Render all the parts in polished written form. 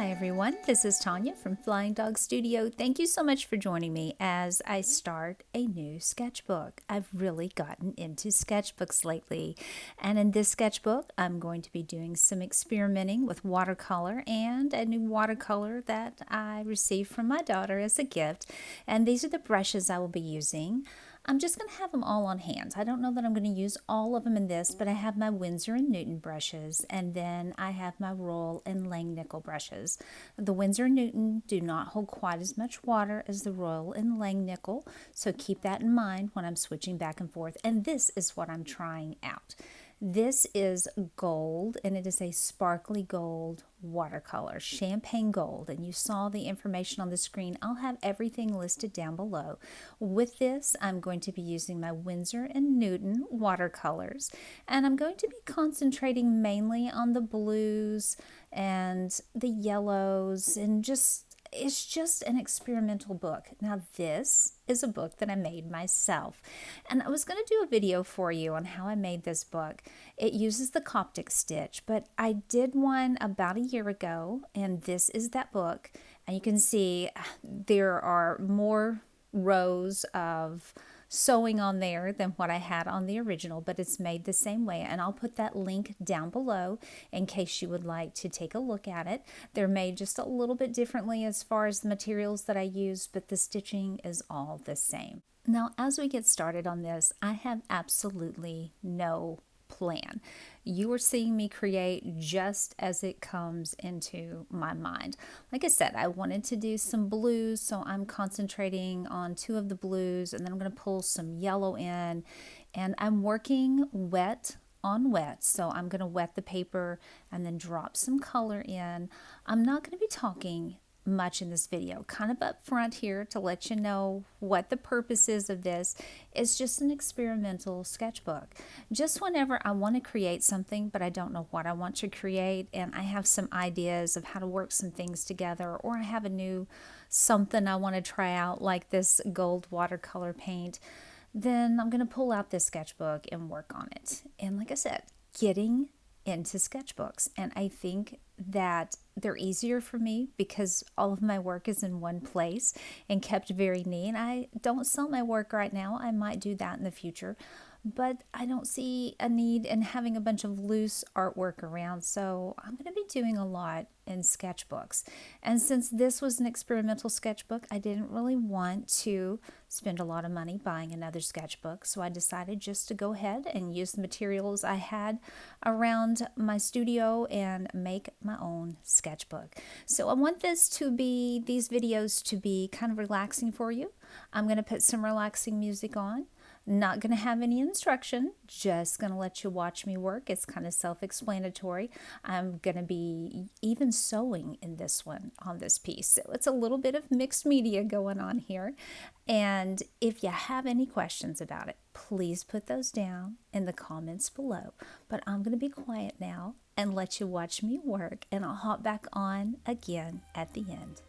Hi everyone, this is Tanya from Flying Dog Studio. Thank you so much for joining me as I start a new sketchbook. I've really gotten into sketchbooks lately, and in this sketchbook I'm going to be doing some experimenting with watercolor and a new watercolor that I received from my daughter as a gift. And these are the brushes I will be using. I'm just going to have them all on hand. I don't know that I'm going to use all of them in this, but I have my Winsor & Newton brushes, and then I have my Royal and Langnickel brushes. The Winsor & Newton do not hold quite as much water as the Royal and Langnickel, so keep that in mind when I'm switching back and forth. And this is what I'm trying out. This is gold, and it is a sparkly gold watercolor, champagne gold, and you saw the information on the screen. I'll have everything listed down below. With this, I'm going to be using my Winsor & Newton watercolors, and I'm going to be concentrating mainly on the blues and the yellows, and it's just an experimental book. Now this is a book that I made myself, and I was going to do a video for you on how I made this book. It uses the Coptic stitch, but I did one about a year ago, and this is that book. And you can see there are more rows of sewing on there than what I had on the original, but it's made the same way, and I'll put that link down below in case you would like to take a look at it. They're made just a little bit differently as far as the materials that I use, but the stitching is all the same. Now, as we get started on this, I have absolutely no plan. You are seeing me create just as it comes into my mind. Like I said, I wanted to do some blues, so I'm concentrating on two of the blues, and then I'm going to pull some yellow in, and I'm working wet on wet, so I'm going to wet the paper and then drop some color in. I'm not going to be talking much in this video, kind of up front here to let you know what the purpose is of this. It's just an experimental sketchbook. Just whenever I want to create something, but I don't know what I want to create, and I have some ideas of how to work some things together, or I have a new something I want to try out, like this gold watercolor paint, then I'm going to pull out this sketchbook and work on it. And like I said, getting into sketchbooks, and I think that they're easier for me because all of my work is in one place and kept very neat. I don't sell my work right now. I might do that in the future, but I don't see a need in having a bunch of loose artwork around, so I'm going to be doing a lot in sketchbooks. And since this was an experimental sketchbook, I didn't really want to spend a lot of money buying another sketchbook, so I decided just to go ahead and use the materials I had around my studio and make my own sketchbook. So I want these videos to be kind of relaxing for you. I'm going to put some relaxing music on. Not going to have any instruction, just going to let you watch me work. It's kind of self-explanatory. I'm going to be even sewing in this one on this piece. So it's a little bit of mixed media going on here. And if you have any questions about it, please put those down in the comments below. But I'm going to be quiet now and let you watch me work, and I'll hop back on again at the end.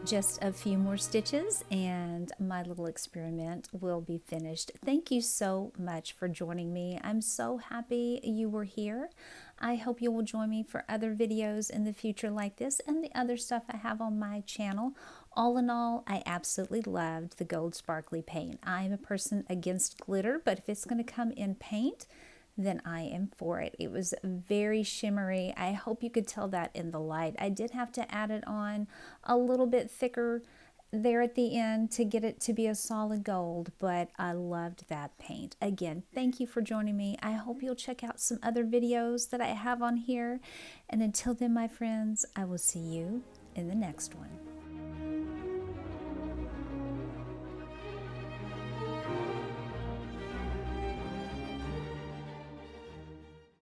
just a few more stitches and my little experiment will be finished. Thank you so much for joining me. I'm so happy you were here. I hope you will join me for other videos in the future like this and the other stuff I have on my channel. All in all, I absolutely loved the gold sparkly paint. I'm a person against glitter, but if it's going to come in paint, then I am for it. It was very shimmery. I hope you could tell that in the light. I did have to add it on a little bit thicker there at the end to get it to be a solid gold, but I loved that paint. Again, thank you for joining me. I hope you'll check out some other videos that I have on here. And until then, my friends, I will see you in the next one.